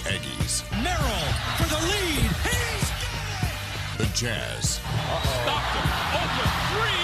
Aggies. Merrill for the lead. He's got it! The Jazz. Stopped him. Open three.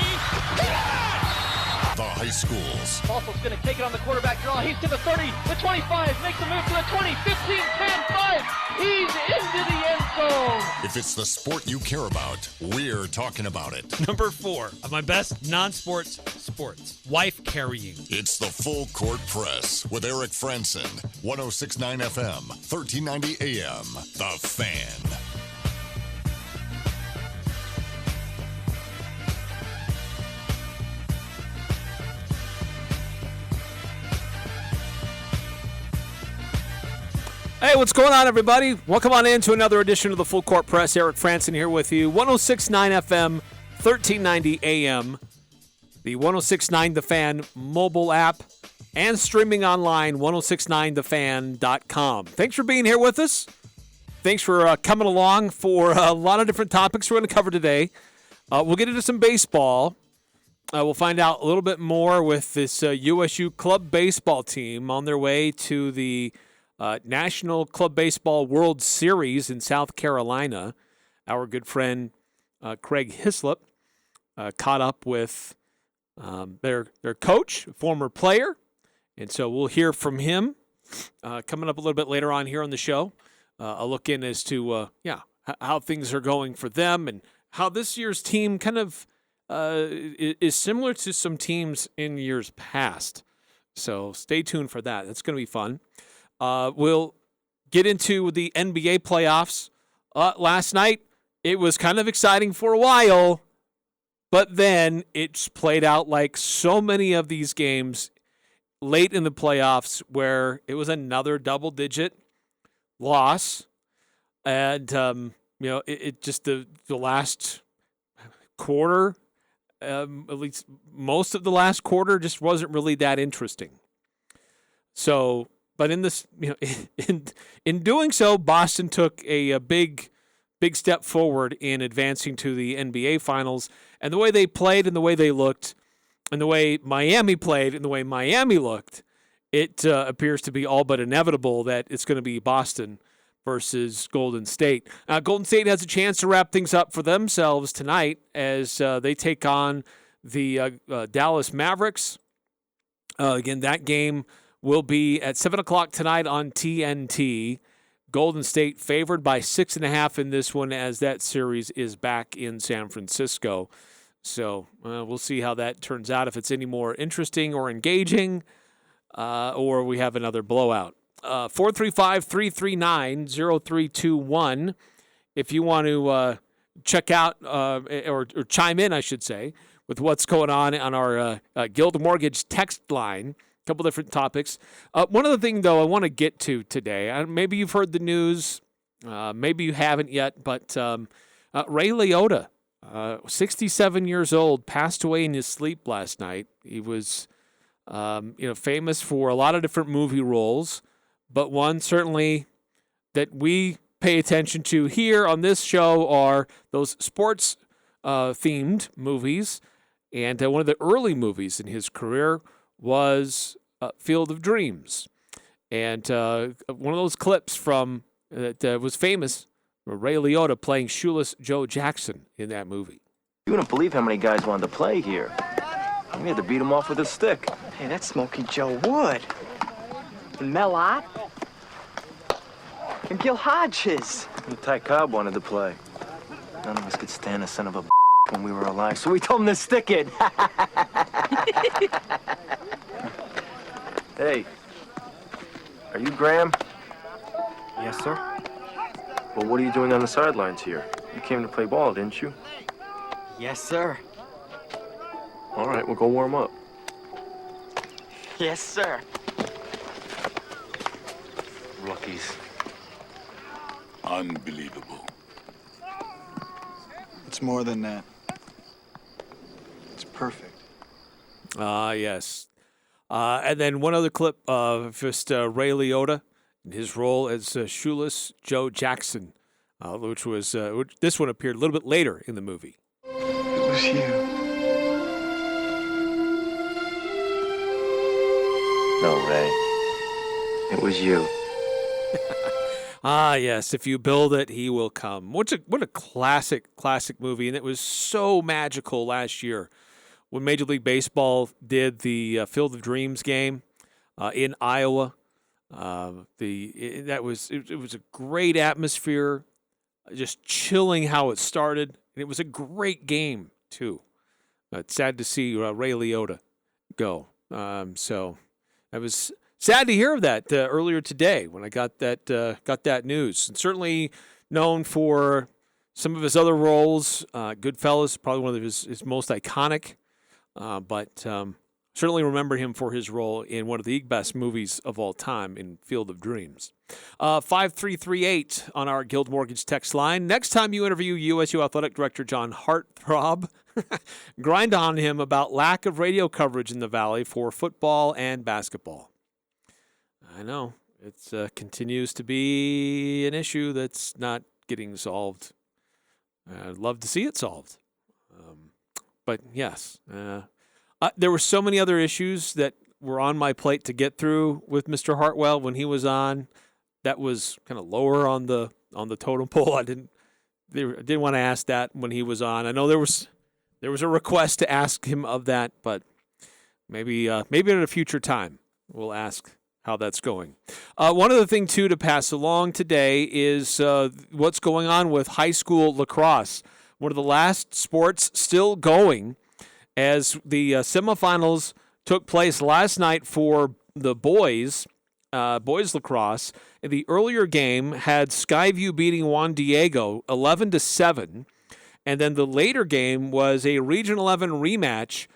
The high schools. Bossel's going to take it on the quarterback draw. He's to the 30, the 25, makes the move to the 20, 15, 10, 5. He's into the end zone. If it's the sport you care about, we're talking about it. Number 4 of my best non-sports sports, wife carrying. It's the Full Court Press with Eric Franson, 106.9 FM, 1390 AM. The Fan. Hey, what's going on, everybody? Welcome on in to another edition of the Full Court Press. Eric Franson here with you. 106.9 FM, 1390 AM. The 106.9 The Fan mobile app and streaming online, 1069thefan.com. Thanks for being here with us. Thanks for coming along for a lot of different topics we're going to cover today. We'll get into some baseball. We'll find out a little bit more with this USU club baseball team on their way to the National Club Baseball World Series in South Carolina. Our good friend Craig Hislop caught up with their coach, former player, and so we'll hear from him coming up a little bit later on here on the show. A look in as to how things are going for them and how this year's team kind of is similar to some teams in years past. So stay tuned for that. That's going to be fun. We'll get into the NBA playoffs. Last night, it was kind of exciting for a while, but then it's played out like so many of these games late in the playoffs where it was another double-digit loss. And, it just the last quarter, at least most of the last quarter, just wasn't really that interesting. So... But in this, in doing so, Boston took a big step forward in advancing to the NBA Finals. And the way they played and the way they looked and the way Miami played and the way Miami looked, it appears to be all but inevitable that it's going to be Boston versus Golden State. Golden State has a chance to wrap things up for themselves tonight as they take on the Dallas Mavericks. Again, that game will be at 7 o'clock tonight on TNT. Golden State favored by 6.5 in this one as that series is back in San Francisco. So we'll see how that turns out, if it's any more interesting or engaging, or we have another blowout. 435-339-0321 if you want to check out or chime in, I should say, with what's going on our Guild Mortgage text line. Couple different topics. One other thing, though, I want to get to today. Maybe you've heard the news. Maybe you haven't yet. But Ray Liotta, 67 years old, passed away in his sleep last night. He was, famous for a lot of different movie roles, but one certainly that we pay attention to here on this show are those sports themed movies. And one of the early movies in his career was Field of Dreams. And one of those clips from that was famous, Ray Liotta playing shoeless Joe Jackson in that movie. You wouldn't believe how many guys wanted to play here. We had to beat them off with a stick. Hey, that's Smokey Joe Wood. And Mel Ott. And Gil Hodges. And Ty Cobb wanted to play. None of us could stand the son of a when we were alive, so we told him to stick it. Hey, are you Graham? Yes, sir. Well, what are you doing on the sidelines here? You came to play ball, didn't you? Yes, sir. All right, we'll go warm up. Yes, sir. Rookies. Unbelievable. It's more than that. It's perfect. Yes. And then one other clip of just Ray Liotta in his role as shoeless Joe Jackson, which was this one appeared a little bit later in the movie. It was you. No, Ray. It was you. Ah, yes. If you build it, he will come. What a classic movie, and it was so magical last year when Major League Baseball did the Field of Dreams game in Iowa. It was a great atmosphere, just chilling how it started, and it was a great game too. It's sad to see Ray Liotta go. So I was sad to hear of that earlier today when I got that news. And certainly known for some of his other roles. Goodfellas, probably one of his most iconic. But certainly remember him for his role in one of the best movies of all time in Field of Dreams. 5338 on our Guild Mortgage text line. Next time you interview USU Athletic Director John Hartthrob, grind on him about lack of radio coverage in the Valley for football and basketball. I know. It continues to be an issue that's not getting solved. I'd love to see it solved. But yes, there were so many other issues that were on my plate to get through with Mr. Hartwell when he was on. That was kind of lower on the totem pole. I didn't want to ask that when he was on. I know there was a request to ask him of that, but maybe at a future time we'll ask how that's going. One other thing too to pass along today is what's going on with high school lacrosse. One of the last sports still going, as the semifinals took place last night for the boys lacrosse. The earlier game had Skyview beating Juan Diego 11-7, and then the later game was a Region 11 rematch,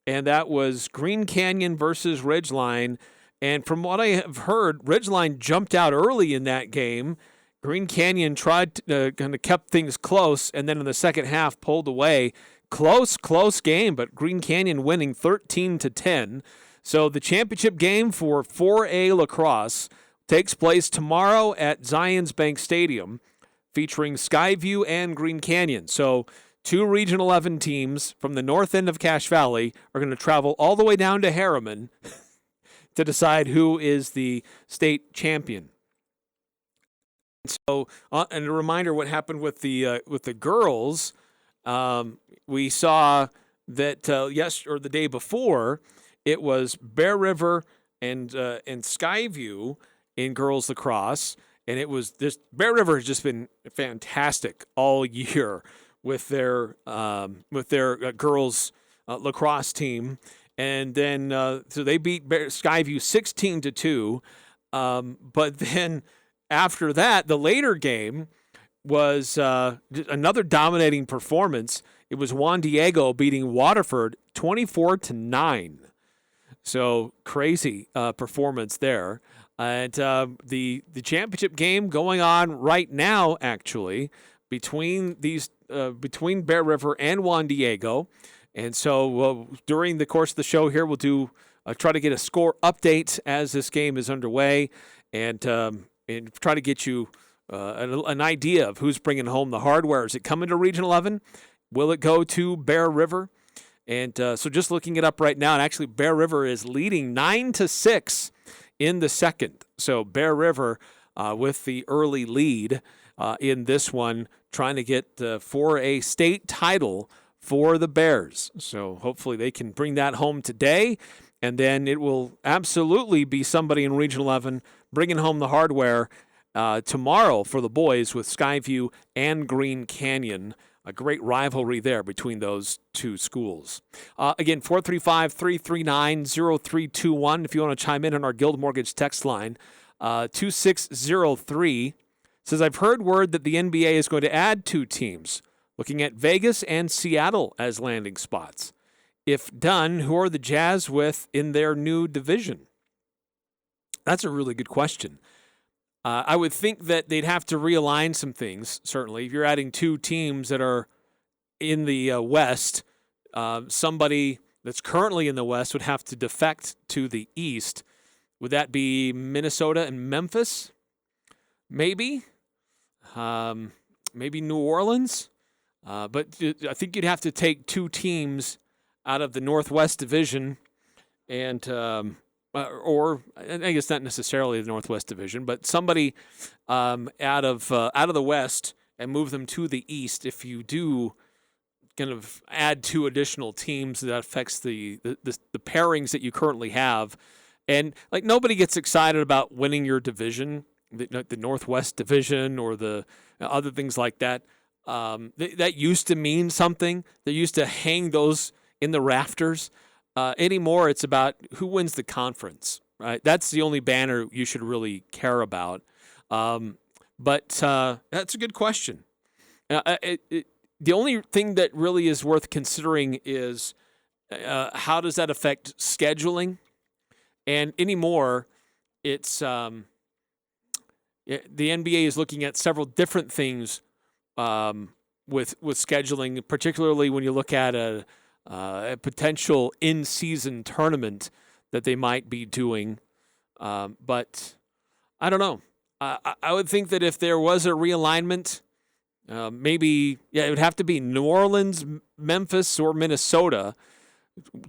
and that was Green Canyon versus Ridgeline. And from what I have heard, Ridgeline jumped out early in that game. Green Canyon tried to kind of kept things close, and then in the second half pulled away. Close game, but Green Canyon winning 13-10. So the championship game for 4A lacrosse takes place tomorrow at Zions Bank Stadium, featuring Skyview and Green Canyon. So two Region 11 teams from the north end of Cache Valley are going to travel all the way down to Harriman to decide who is the state champion. So, and a reminder what happened with the girls. We saw that the day before, it was Bear River and Skyview in girls lacrosse, and it was this. Bear River has just been fantastic all year with their girls lacrosse team, and then so they beat Skyview 16-2. But then after that, the later game was another dominating performance. It was Juan Diego beating Waterford 24-9. So crazy performance there. And the championship game going on right now, actually, between Bear River and Juan Diego. And so during the course of the show here, we'll do try to get a score update as this game is underway, and try to get you an idea of who's bringing home the hardware. Is it coming to Region 11? Will it go to Bear River? And so just looking it up right now, and actually Bear River is leading 9-6 in the second. So Bear River with the early lead in this one, trying to get for a state title for the Bears. So hopefully they can bring that home today, and then it will absolutely be somebody in Region 11 bringing home the hardware tomorrow for the boys with Skyview and Green Canyon. A great rivalry there between those two schools. Again, 435-339-0321 if you want to chime in on our Guild Mortgage text line. 2603 says, I've heard word that the NBA is going to add two teams, looking at Vegas and Seattle as landing spots. If done, who are the Jazz with in their new division? That's a really good question. I would think that they'd have to realign some things, certainly. If you're adding two teams that are in the West, somebody that's currently in the West would have to defect to the East. Would that be Minnesota and Memphis? Maybe. Maybe New Orleans. But I think you'd have to take two teams out of the Northwest Division and or I guess not necessarily the Northwest Division, but somebody out of the West and move them to the East. If you do kind of add 2 additional teams, that affects the pairings that you currently have. And like nobody gets excited about winning your division, the Northwest Division or the other things like that. That used to mean something. They used to hang those in the rafters. Anymore, it's about who wins the conference, right? That's the only banner you should really care about. But that's a good question. The only thing that really is worth considering is how does that affect scheduling? And anymore, it's the NBA is looking at several different things with scheduling, particularly when you look at a potential in-season tournament that they might be doing. But I don't know. I would think that if there was a realignment, maybe it would have to be New Orleans, Memphis, or Minnesota.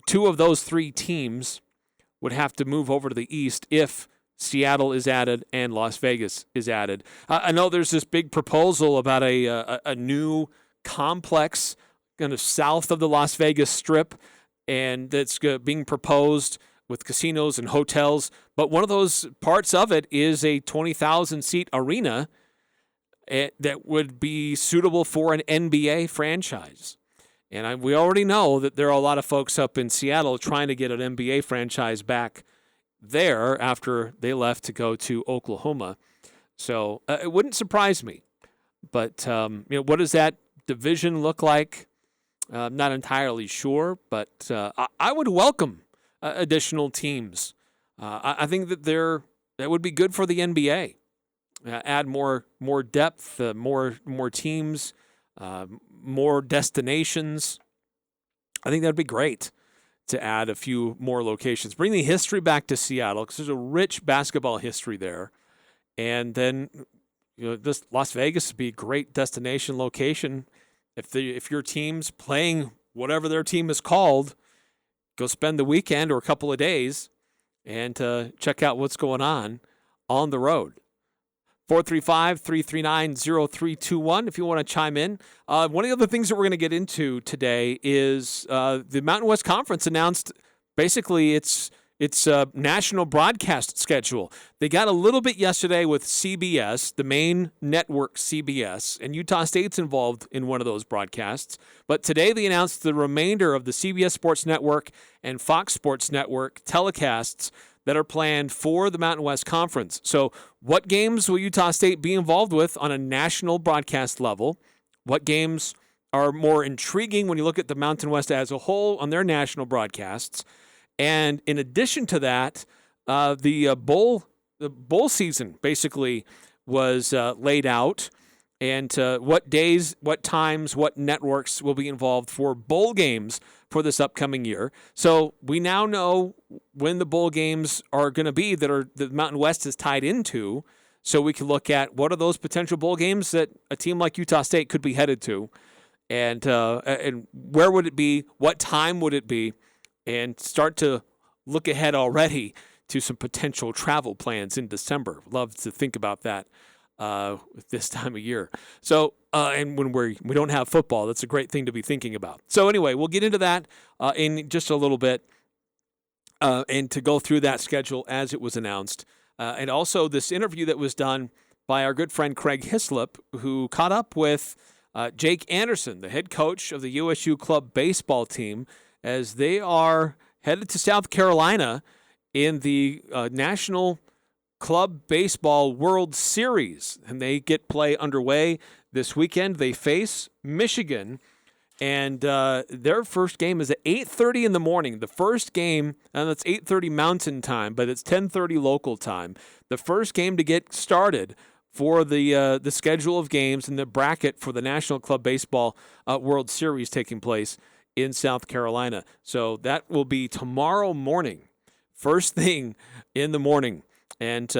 2 of those 3 teams would have to move over to the East if Seattle is added and Las Vegas is added. I know there's this big proposal about a new complex kind of south of the Las Vegas Strip, and that's being proposed with casinos and hotels. But one of those parts of it is a 20,000-seat arena that would be suitable for an NBA franchise. And we already know that there are a lot of folks up in Seattle trying to get an NBA franchise back there after they left to go to Oklahoma. So it wouldn't surprise me. But what does that division look like? I'm not entirely sure, but I would welcome additional teams. I think that that would be good for the NBA. Add more depth, more teams, more destinations. I think that would be great to add a few more locations. Bring the history back to Seattle because there's a rich basketball history there. And then this Las Vegas would be a great destination location. If your team's playing whatever their team is called, go spend the weekend or a couple of days and check out what's going on the road. 435-339-0321 if you want to chime in. One of the other things that we're going to get into today is the Mountain West Conference announced basically its national broadcast schedule. They got a little bit yesterday with CBS, the main network CBS, and Utah State's involved in one of those broadcasts. But today they announced the remainder of the CBS Sports Network and Fox Sports Network telecasts that are planned for the Mountain West Conference. So what games will Utah State be involved with on a national broadcast level? What games are more intriguing when you look at the Mountain West as a whole on their national broadcasts? And in addition to that, the bowl season basically was laid out, and what days, what times, what networks will be involved for bowl games for this upcoming year. So we now know when the bowl games are going to be that the Mountain West is tied into, so we can look at what are those potential bowl games that a team like Utah State could be headed to, and where would it be, what time would it be, and start to look ahead already to some potential travel plans in December. Love to think about that this time of year. So, and when we don't have football, that's a great thing to be thinking about. So anyway, we'll get into that in just a little bit and to go through that schedule as it was announced. And also this interview that was done by our good friend Craig Hislop, who caught up with Jake Anderson, the head coach of the USU club baseball team, as they are headed to South Carolina in the National Club Baseball World Series. And they get play underway this weekend. They face Michigan, and their first game is at 8:30 in the morning. The first game, and that's 8:30 Mountain Time, but it's 10:30 local time. The first game to get started for the schedule of games and the bracket for the National Club Baseball World Series taking place in South Carolina. So that will be tomorrow morning, first thing in the morning. And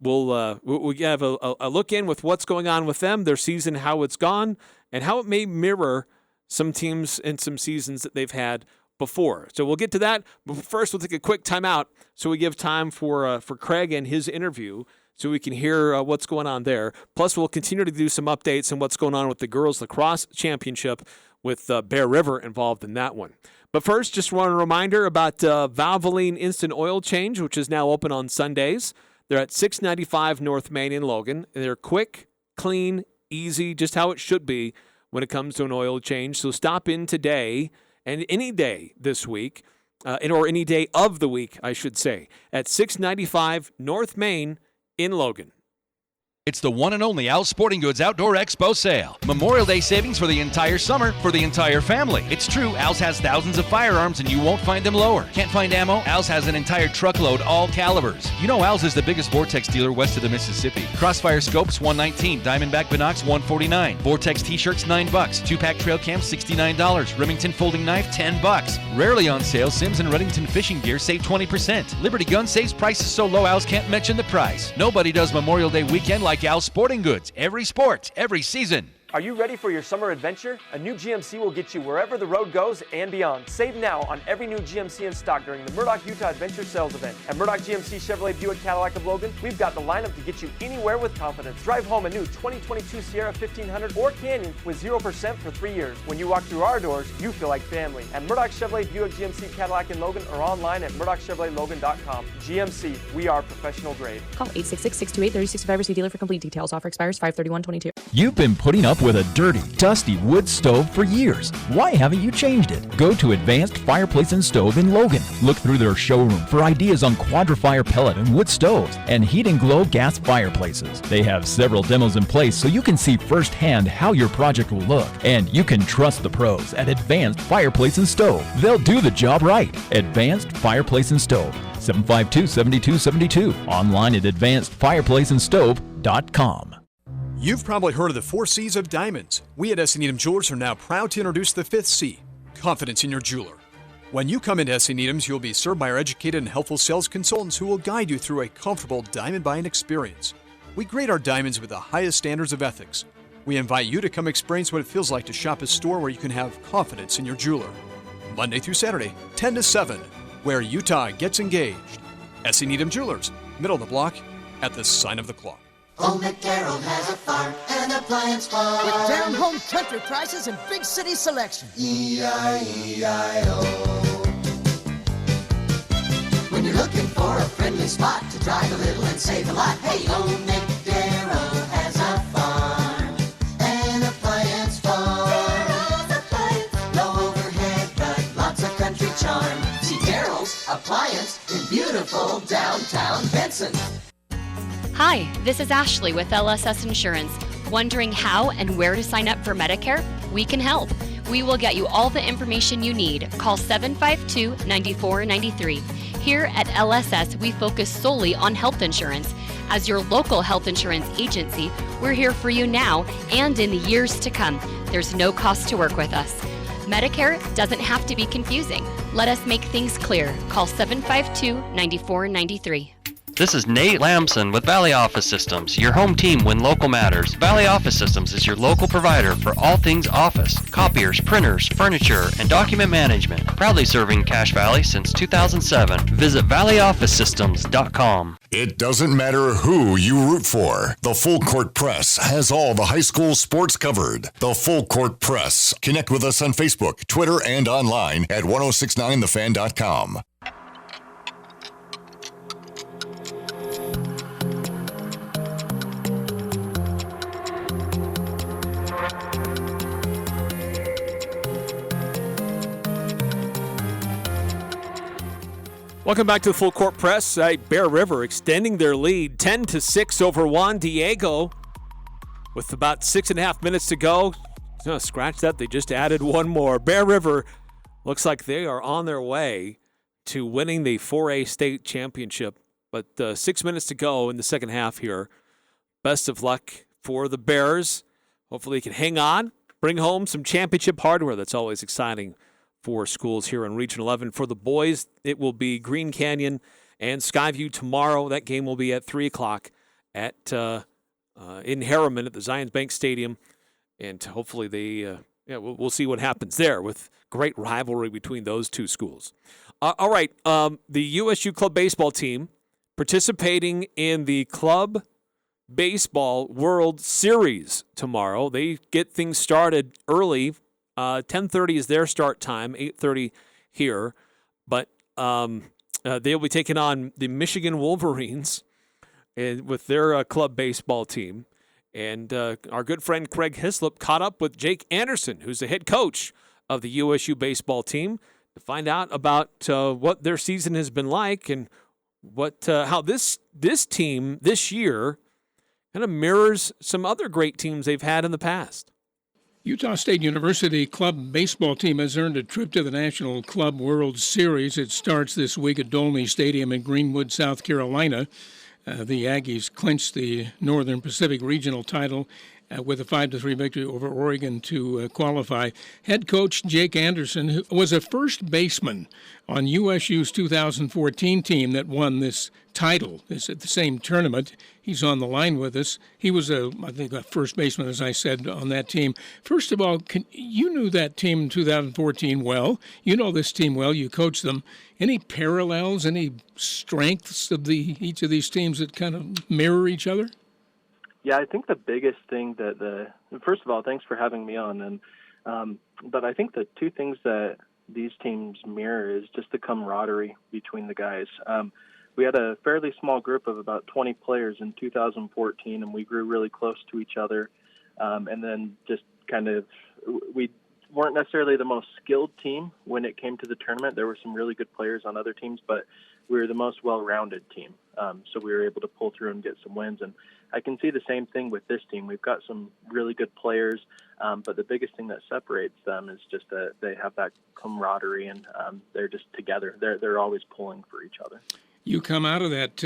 we'll have a look in with what's going on with them, their season, how it's gone, and how it may mirror some teams and some seasons that they've had before. So we'll get to that. But first, we'll take a quick timeout so we give time for Craig and his interview so we can hear what's going on there. Plus, we'll continue to do some updates on what's going on with the girls lacrosse championship with Bear River involved in that one. But first, just want a reminder about Valvoline Instant Oil Change, which is now open on Sundays. They're at 695 North Main in Logan. And they're quick, clean, easy, just how it should be when it comes to an oil change. So stop in today and any day this week, or any day of the week, I should say, at 695 North Main in Logan. It's the one and only Al's Sporting Goods Outdoor Expo sale. Memorial Day savings for the entire summer for the entire family. It's true, Al's has thousands of firearms and you won't find them lower. Can't find ammo? Al's has an entire truckload, all calibers. You know Al's is the biggest Vortex dealer west of the Mississippi. Crossfire scopes, $119. Diamondback binocs, $149. Vortex t-shirts, $9. Two-pack trail cams, $69. Remington folding knife, $10. Rarely on sale, Sims and Reddington fishing gear save 20%. Liberty Gun saves prices so low Al's can't mention the price. Nobody does Memorial Day weekend like Al's Sporting Goods. Every sport, every season. Are you ready for your summer adventure? A new GMC will get you wherever the road goes and beyond. Save now on every new GMC in stock during the Murdoch, Utah Adventure Sales Event. At Murdoch GMC Chevrolet Buick Cadillac of Logan, we've got the lineup to get you anywhere with confidence. Drive home a new 2022 Sierra 1500 or Canyon with 0% for 3 years. When you walk through our doors, you feel like family. At Murdoch Chevrolet Buick GMC Cadillac in Logan or online at murdochchevroletlogan.com. GMC, we are professional grade. Call 866-628-3065 or see dealer for complete details. Offer expires 5/31/22. You've been putting up with a dirty, dusty wood stove for years. Why haven't you changed it? Go to Advanced Fireplace and Stove in Logan. Look through their showroom for ideas on Quadra-Fire pellet and wood stoves and Heat and Glow gas fireplaces. They have several demos in place so you can see firsthand how your project will look. And you can trust the pros at Advanced Fireplace and Stove. They'll do the job right. Advanced Fireplace and Stove, 752-7272. Online at advancedfireplaceandstove.com. You've probably heard of the 4 C's of diamonds. We at S.E. Needham Jewelers are now proud to introduce the 5th C, confidence in your jeweler. When you come into S.E. Needham's, you'll be served by our educated and helpful sales consultants who will guide you through a comfortable diamond buying experience. We grade our diamonds with the highest standards of ethics. We invite you to come experience what it feels like to shop a store where you can have confidence in your jeweler. Monday through Saturday, 10 to 7, where Utah gets engaged. S.E. Needham Jewelers, middle of the block, at the sign of the clock. Old McDarrell has a farm and an appliance farm. With down-home country prices and big city selection. E-I-E-I-O. When you're looking for a friendly spot to drive a little and save a lot, hey, Old McDarrell has a farm, an appliance farm. Low overhead, but lots of country charm. See Darrell's Appliance in beautiful downtown Benson. Hi, this is Ashley with LSS Insurance. Wondering how and where to sign up for Medicare? We can help. We will get you all the information you need. Call 752-9493. Here at LSS, we focus solely on health insurance. As your local health insurance agency, we're here for you now and in the years to come. There's no cost to work with us. Medicare doesn't have to be confusing. Let us make things clear. Call 752-9493. This is Nate Lamson with Valley Office Systems, your home team when local matters. Valley Office Systems is your local provider for all things office, copiers, printers, furniture, and document management. Proudly serving Cache Valley since 2007. Visit valleyofficesystems.com. It doesn't matter who you root for. The Full Court Press has all the high school sports covered. The Full Court Press. Connect with us on Facebook, Twitter, and online at 1069thefan.com. Welcome back to the Full Court Press. Bear River extending their lead 10-6 over Juan Diego with about 6.5 minutes to go. No, scratch that. They just added one more. Bear River looks like they are on their way to winning the 4A state championship. But 6 minutes to go in the second half here. Best of luck for the Bears. Hopefully they can hang on, bring home some championship hardware. That's always exciting for schools here in Region 11. For the boys, it will be Green Canyon and Skyview tomorrow. That game will be at 3 o'clock in Harriman at the Zions Bank Stadium. And hopefully they Yeah, we'll see what happens there with great rivalry between those two schools. All right, the USU club baseball team participating in the Club Baseball World Series tomorrow. They get things started early. 10:30 is their start time, 8:30 here. But they'll be taking on the Michigan Wolverines with their club baseball team. And our good friend Craig Hislop caught up with Jake Anderson, who's the head coach of the USU baseball team, to find out about what their season has been like and how this team this year kind of mirrors some other great teams they've had in the past. Utah State University club baseball team has earned a trip to the National Club World Series. It starts this week at Dolney Stadium in Greenwood, South Carolina. The Aggies clinched the Northern Pacific Regional title with a 5-3 victory over Oregon to qualify. Head coach Jake Anderson, who was a first baseman on USU's 2014 team that won this title, is at the same tournament. He's on the line with us. He was, I think, a first baseman, as I said, on that team. First of all, you knew that team in 2014 well. You know this team well. You coached them. Any parallels, any strengths of each of these teams that kind of mirror each other? Yeah, I think the biggest thing first of all, thanks for having me on. And but I think the two things that these teams mirror is just the camaraderie between the guys. We had a fairly small group of about 20 players in 2014, and we grew really close to each other. And then just kind of, we weren't necessarily the most skilled team when it came to the tournament. There were some really good players on other teams, but we were the most well-rounded team. So we were able to pull through and get some wins. And I can see the same thing with this team. We've got some really good players, but the biggest thing that separates them is just that they have that camaraderie, and they're just together. They're always pulling for each other. You come out of that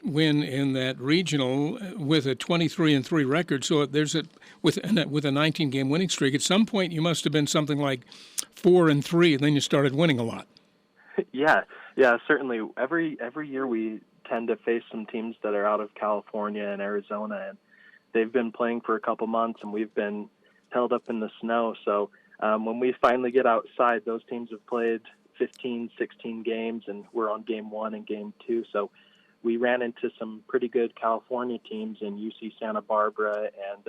win in that regional with a 23-3 record. So there's with a 19-game winning streak. At some point, you must have been something like 4-3, and then you started winning a lot. Yeah, certainly. Every year we tend to face some teams that are out of California and Arizona, and they've been playing for a couple months, and we've been held up in the snow. So when we finally get outside, those teams have played 15, 16 games, and we're on game 1 and game 2. So we ran into some pretty good California teams in UC Santa Barbara and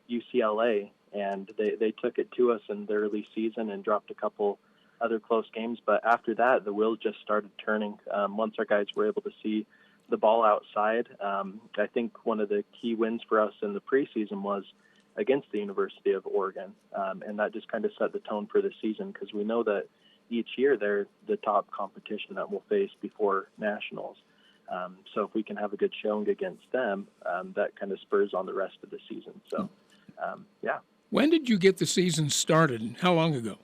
UCLA, and they took it to us in the early season and dropped a couple other close games. But after that, the wheels just started turning. Once our guys were able to see the ball outside, I think one of the key wins for us in the preseason was against the University of Oregon, and that just kind of set the tone for the season, because we know that each year they're the top competition that we'll face before nationals. So if we can have a good showing against them, that kind of spurs on the rest of the season. So, yeah. When did you get the season started? How long ago?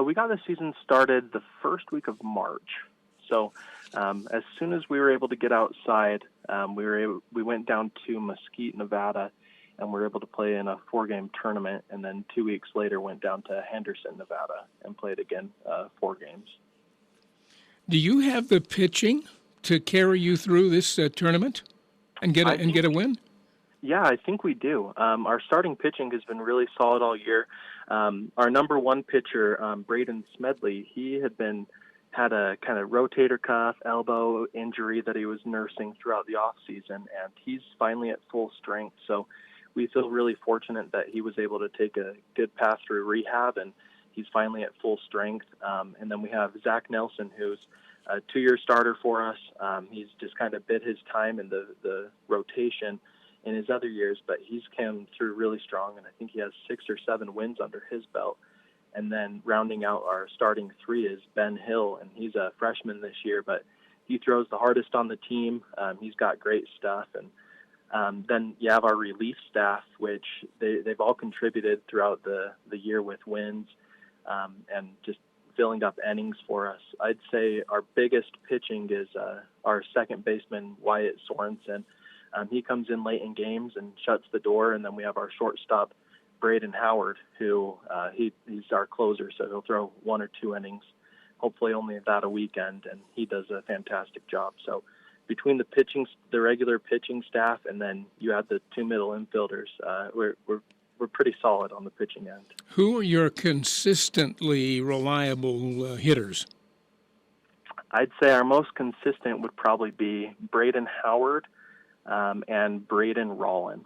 We got the season started the first week of March. So as soon as we were able to get outside, we went down to Mesquite, Nevada, and we were able to play in a 4-game tournament, and then 2 weeks later went down to Henderson, Nevada, and played again 4 games. Do you have the pitching to carry you through this tournament and get a win? Yeah, I think we do. Our starting pitching has been really solid all year. Our number one pitcher, Braden Smedley, he had a kind of rotator cuff, elbow injury that he was nursing throughout the off season, and he's finally at full strength. So we feel really fortunate that he was able to take a good path through rehab, and he's finally at full strength. And then we have Zach Nelson, who's a 2-year starter for us. He's just kind of bid his time in the rotation in his other years, but he's come through really strong, and I think he has 6 or 7 wins under his belt. And then rounding out our starting 3 is Ben Hill, and he's a freshman this year, but he throws the hardest on the team. He's got great stuff. And then you have our relief staff, which they've all contributed throughout the year with wins and just filling up innings for us. I'd say our biggest pitching is our second baseman, Wyatt Sorensen. He comes in late in games and shuts the door, and then we have our shortstop, Braden Howard, who he's our closer, so he'll throw 1 or 2 innings, hopefully only that a weekend, and he does a fantastic job. So between the regular pitching staff, and then you add the 2 middle infielders, we're pretty solid on the pitching end. Who are your consistently reliable hitters? I'd say our most consistent would probably be Braden Howard and Braden Rollin.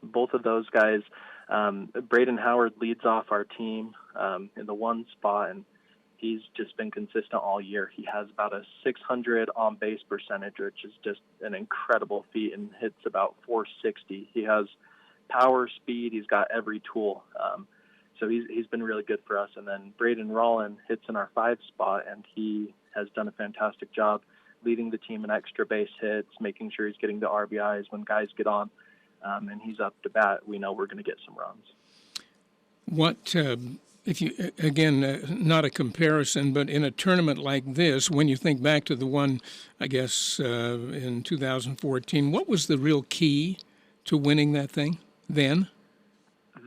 Both of those guys, Braden Howard leads off our team in the one spot, and he's just been consistent all year. He has about a 600 on-base percentage, which is just an incredible feat, and hits about 460. He has power, speed. He's got every tool. So he's been really good for us. And then Braden Rollin hits in our 5 spot, and he has done a fantastic job leading the team in extra base hits, making sure he's getting the RBIs when guys get on, and he's up to bat. We know we're going to get some runs. What, if you, again, not a comparison, but in a tournament like this, when you think back to the one, I guess, in 2014, what was the real key to winning that thing then?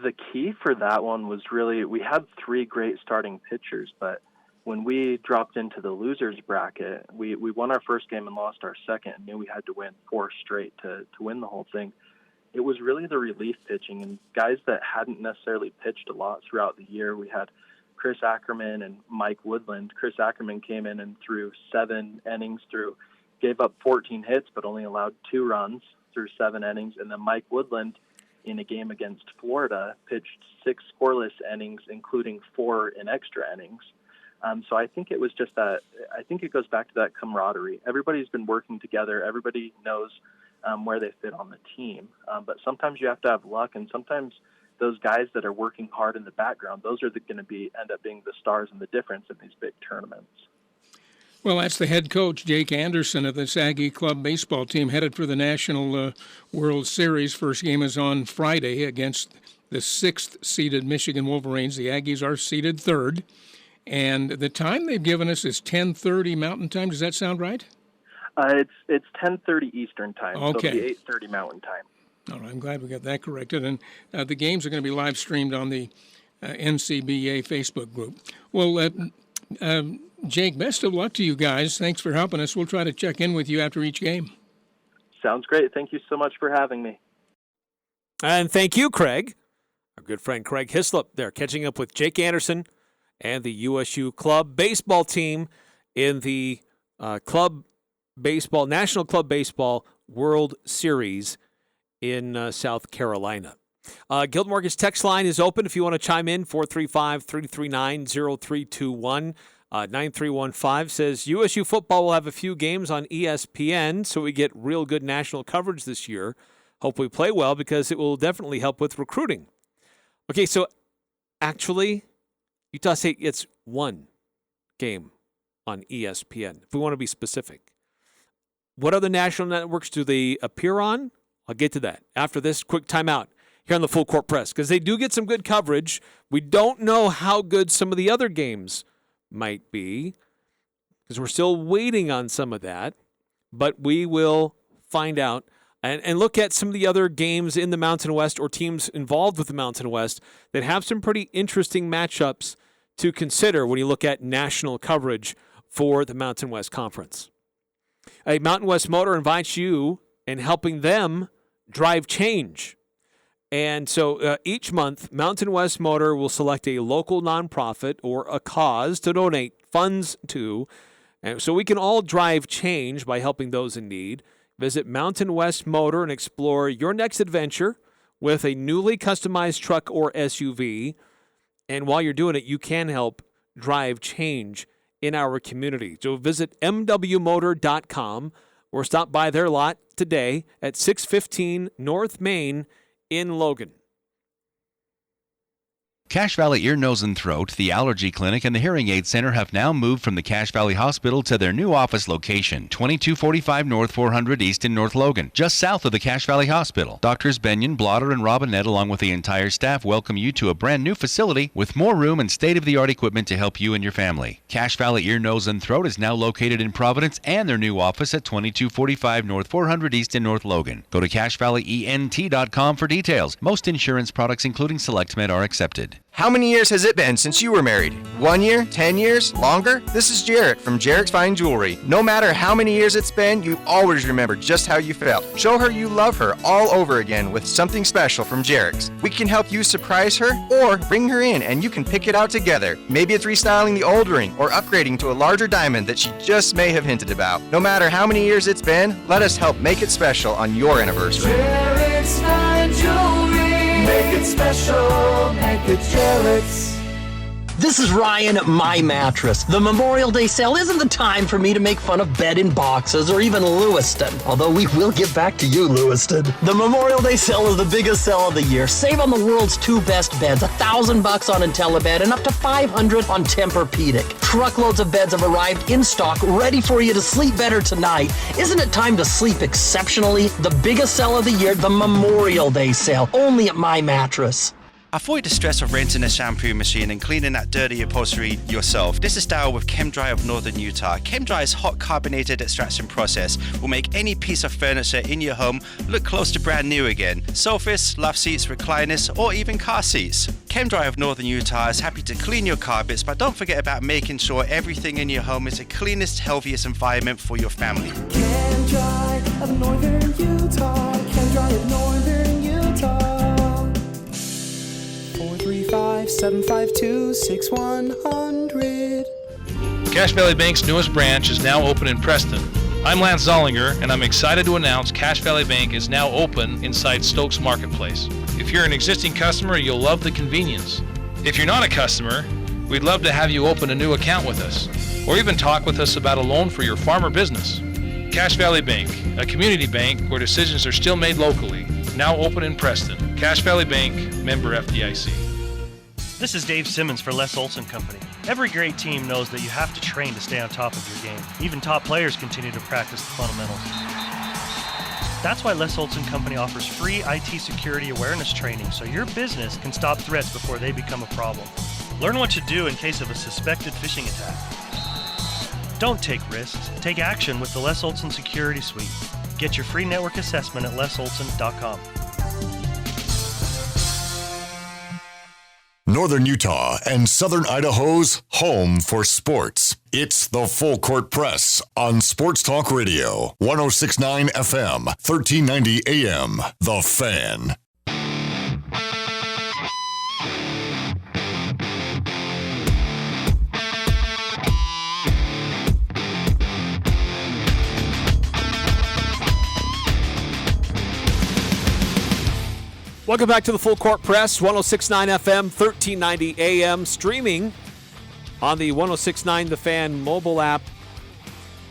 The key for that one was really, we had 3 great starting pitchers, but when we dropped into the losers bracket, we won our first game and lost our second, and knew we had to win 4 straight to win the whole thing. It was really the relief pitching and guys that hadn't necessarily pitched a lot throughout the year. We had Chris Ackerman and Mike Woodland. Chris Ackerman came in and threw 7 innings, gave up 14 hits, but only allowed 2 runs through 7 innings. And then Mike Woodland, in a game against Florida, pitched 6 scoreless innings, including 4 in extra innings. So I think it was just that. I think it goes back to that camaraderie. Everybody's been working together. Everybody knows where they fit on the team. But sometimes you have to have luck, and sometimes those guys that are working hard in the background, those are going to end up being the stars and the difference in these big tournaments. Well, that's the head coach, Jake Anderson, of the Aggie Club baseball team, headed for the National World Series. First game is on Friday against the 6th-seeded Michigan Wolverines. The Aggies are seeded 3rd. And the time they've given us is 10:30 Mountain Time. Does that sound right? It's 10:30 Eastern Time, okay. So it'll be 8:30 Mountain Time. All right, I'm glad we got that corrected. And the games are going to be live streamed on the NCBA Facebook group. Well, Jake, best of luck to you guys. Thanks for helping us. We'll try to check in with you after each game. Sounds great. Thank you so much for having me. And thank you, Craig. Our good friend Craig Hislop there, catching up with Jake Anderson and the USU Club baseball team in the National Club Baseball World Series in South Carolina. Guild Mortgage text line is open if you want to chime in, 435-339-0321. 9315 says USU football will have a few games on ESPN, so we get real good national coverage this year. Hope we play well because it will definitely help with recruiting. Okay, so actually, Utah State gets 1 game on ESPN, if we want to be specific. What other national networks do they appear on? I'll get to that after this quick timeout here on the Full Court Press, because they do get some good coverage. We don't know how good some of the other games might be, because we're still waiting on some of that, but we will find out and look at some of the other games in the Mountain West or teams involved with the Mountain West that have some pretty interesting matchups to consider when you look at national coverage for the Mountain West Conference. Mountain West Motor invites you in helping them drive change. And so each month, Mountain West Motor will select a local nonprofit or a cause to donate funds to. And so we can all drive change by helping those in need. Visit Mountain West Motor and explore your next adventure with a newly customized truck or SUV. And while you're doing it, you can help drive change in our community. So visit mwmotor.com or stop by their lot today at 615 North Main in Logan. Cache Valley Ear, Nose, and Throat, the Allergy Clinic, and the Hearing Aid Center have now moved from the Cache Valley Hospital to their new office location, 2245 North 400 East in North Logan, just south of the Cache Valley Hospital. Doctors Benyon, Blotter, and Robinette, along with the entire staff, welcome you to a brand new facility with more room and state-of-the-art equipment to help you and your family. Cache Valley Ear, Nose, and Throat is now located in Providence and their new office at 2245 North 400 East in North Logan. Go to CacheValleyENT.com for details. Most insurance products, including SelectMed, are accepted. married. How many years has it been since you were married? 1 year? 10 years? Longer? This is Jarek from Jarek's Fine Jewelry. No matter how many years it's been, you always remember just how you felt. Show her you love her all over again with something special from Jarek's. We can help you surprise her or bring her in and you can pick it out together. Maybe it's restyling the old ring or upgrading to a larger diamond that she just may have hinted about. No matter how many years it's been, let us help make it special on your anniversary. Jarek's Fine Jewelry. Make it special, make it Jarek's. This is Ryan at My Mattress. The Memorial Day sale isn't the time for me to make fun of bed in boxes or even Lewiston. Although we will get back to you, Lewiston. The Memorial Day sale is the biggest sale of the year. Save on the world's 2 best beds, $1,000 on IntelliBed and up to $500 on Tempur-Pedic. Truckloads of beds have arrived in stock, ready for you to sleep better tonight. Isn't it time to sleep exceptionally? The biggest sale of the year, the Memorial Day sale, only at My Mattress. Avoid the stress of renting a shampoo machine and cleaning that dirty upholstery yourself. This is Darryl with ChemDry of Northern Utah. ChemDry's hot carbonated extraction process will make any piece of furniture in your home look close to brand new again. Sofas, love seats, recliners, or even car seats. ChemDry of Northern Utah is happy to clean your carpets, but don't forget about making sure everything in your home is the cleanest, healthiest environment for your family. ChemDry of Northern Utah. ChemDry of Northern Utah. 435-752-6100. Cache Valley Bank's newest branch is now open in Preston. I'm Lance Zollinger, and I'm excited to announce Cache Valley Bank is now open inside Stokes Marketplace. If you're an existing customer, you'll love the convenience. If you're not a customer, we'd love to have you open a new account with us, or even talk with us about a loan for your farm or business. Cache Valley Bank, a community bank where decisions are still made locally, now open in Preston. Cache Valley Bank, member FDIC. This is Dave Simmons for Les Olson Company. Every great team knows that you have to train to stay on top of your game. Even top players continue to practice the fundamentals. That's why Les Olson Company offers free IT security awareness training so your business can stop threats before they become a problem. Learn what to do in case of a suspected phishing attack. Don't take risks. Take action with the Les Olson Security Suite. Get your free network assessment at lesolson.com. Northern Utah and Southern Idaho's home for sports. It's the Full Court Press on Sports Talk Radio, 106.9 FM, 1390 AM. The Fan. Welcome back to the Full Court Press, 106.9 FM, 1390 AM, streaming on the 106.9 The Fan mobile app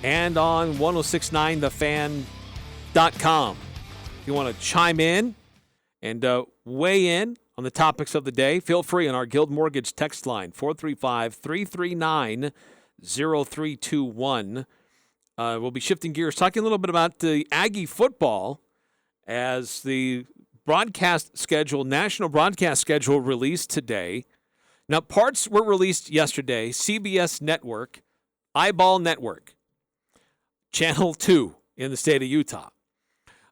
and on 1069thefan.com. If you want to chime in and weigh in on the topics of the day, feel free on our Guild Mortgage text line, 435-339-0321. We'll be shifting gears, talking a little bit about the Aggie football as the broadcast schedule, national broadcast schedule released today. Now, parts were released yesterday. CBS Network, Eyeball Network, Channel 2 in the state of Utah,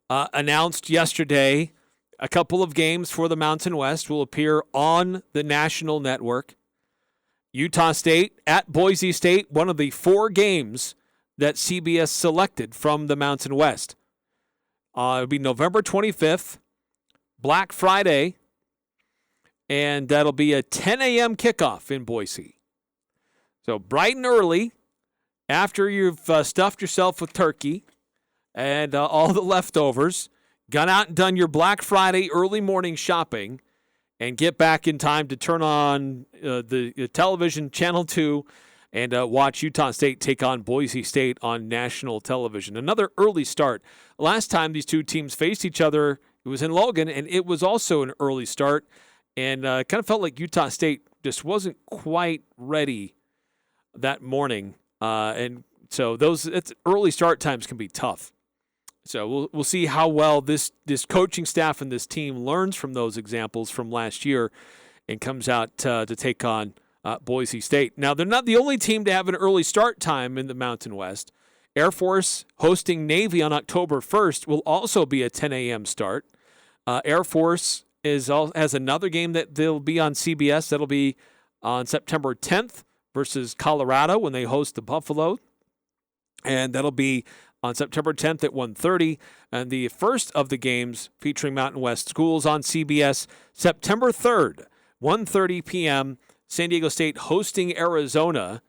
announced yesterday a couple of games for the Mountain West will appear on the national network. Utah State at Boise State, one of the 4 games that CBS selected from the Mountain West. It'll be November 25th. Black Friday, and that'll be a 10 a.m. kickoff in Boise. So bright and early, after you've stuffed yourself with turkey and all the leftovers, gone out and done your Black Friday early morning shopping, and get back in time to turn on the television, Channel 2, and watch Utah State take on Boise State on national television. Another early start. Last time these two teams faced each other, it was in Logan, and it was also an early start, and kind of felt like Utah State just wasn't quite ready that morning, and so it's early start times can be tough. So we'll see how well this coaching staff and this team learns from those examples from last year, and comes out to take on Boise State. Now they're not the only team to have an early start time in the Mountain West. Air Force hosting Navy on October 1st will also be a 10 a.m. start. Air Force has another game that they'll be on CBS. That'll be on September 10th versus Colorado when they host the Buffalo. And that'll be on September 10th at 1:30. And the first of the games featuring Mountain West schools on CBS, September 3rd, 1:30 p.m., San Diego State hosting Arizona,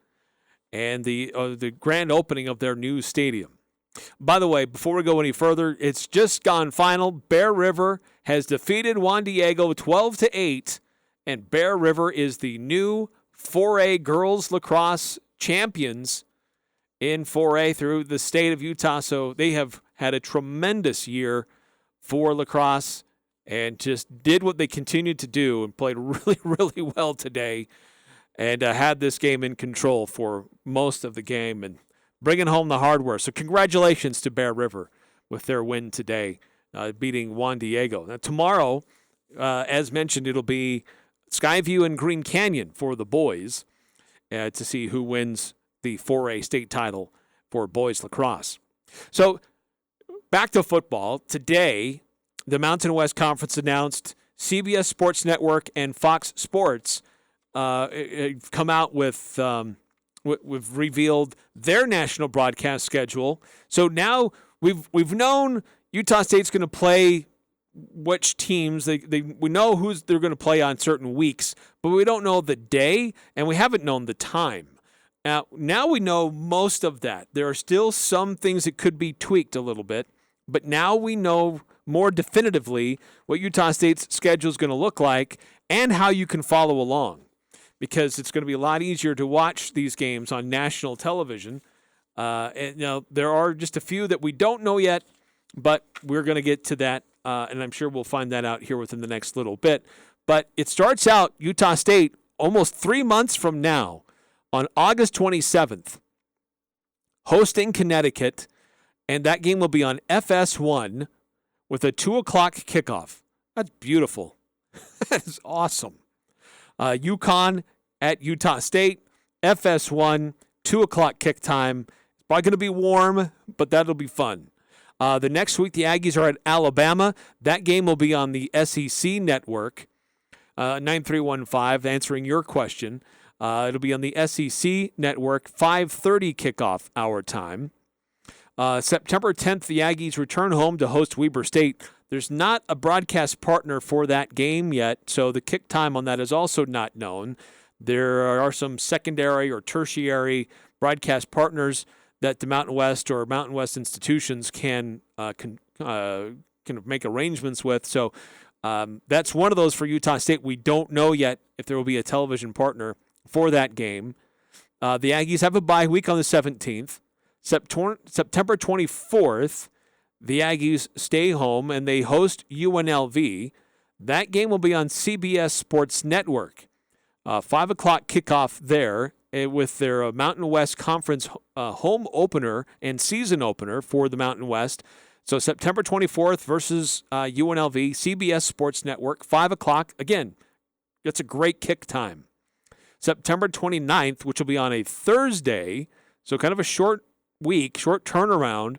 and the grand opening of their new stadium. By the way, before we go any further, it's just gone final. Bear River has defeated Juan Diego 12-8, and Bear River is the new 4A girls lacrosse champions in 4A through the state of Utah. So they have had a tremendous year for lacrosse and just did what they continued to do and played really, really well today and had this game in control for most of the game and bringing home the hardware. So congratulations to Bear River with their win today, beating Juan Diego. Now tomorrow, as mentioned, it'll be Skyview and Green Canyon for the boys to see who wins the 4A state title for boys lacrosse. So back to football. Today, the Mountain West Conference announced CBS Sports Network and Fox Sports come out with we've revealed their national broadcast schedule. So now we've known Utah State's going to play which teams. We know who's they're going to play on certain weeks, but we don't know the day, and we haven't known the time. Now we know most of that. There are still some things that could be tweaked a little bit, but now we know more definitively what Utah State's schedule is going to look like and how you can follow along, because it's going to be a lot easier to watch these games on national television. And there are just a few that we don't know yet, but we're going to get to that, and I'm sure we'll find that out here within the next little bit. But it starts out Utah State almost 3 months from now, on August 27th, hosting Connecticut, and that game will be on FS1 with a 2 o'clock kickoff. That's beautiful. That is awesome. UConn at Utah State, FS1, 2 o'clock kick time. It's probably going to be warm, but that'll be fun. The next week, the Aggies are at Alabama. That game will be on the SEC network, 9315, answering your question. It'll be on the SEC network, 5:30 kickoff our time. September 10th, the Aggies return home to host Weber State. There's not a broadcast partner for that game yet, so the kick time on that is also not known. There are some secondary or tertiary broadcast partners that the Mountain West or Mountain West institutions can make arrangements with. So that's one of those for Utah State. We don't know yet if there will be a television partner for that game. The Aggies have a bye week on the 17th. September 24th, the Aggies stay home and they host UNLV. That game will be on CBS Sports Network. 5 o'clock kickoff there with their Mountain West Conference home opener and season opener for the Mountain West. So September 24th versus UNLV, CBS Sports Network, 5 o'clock. Again, that's a great kick time. September 29th, which will be on a Thursday, so kind of a short week, short turnaround,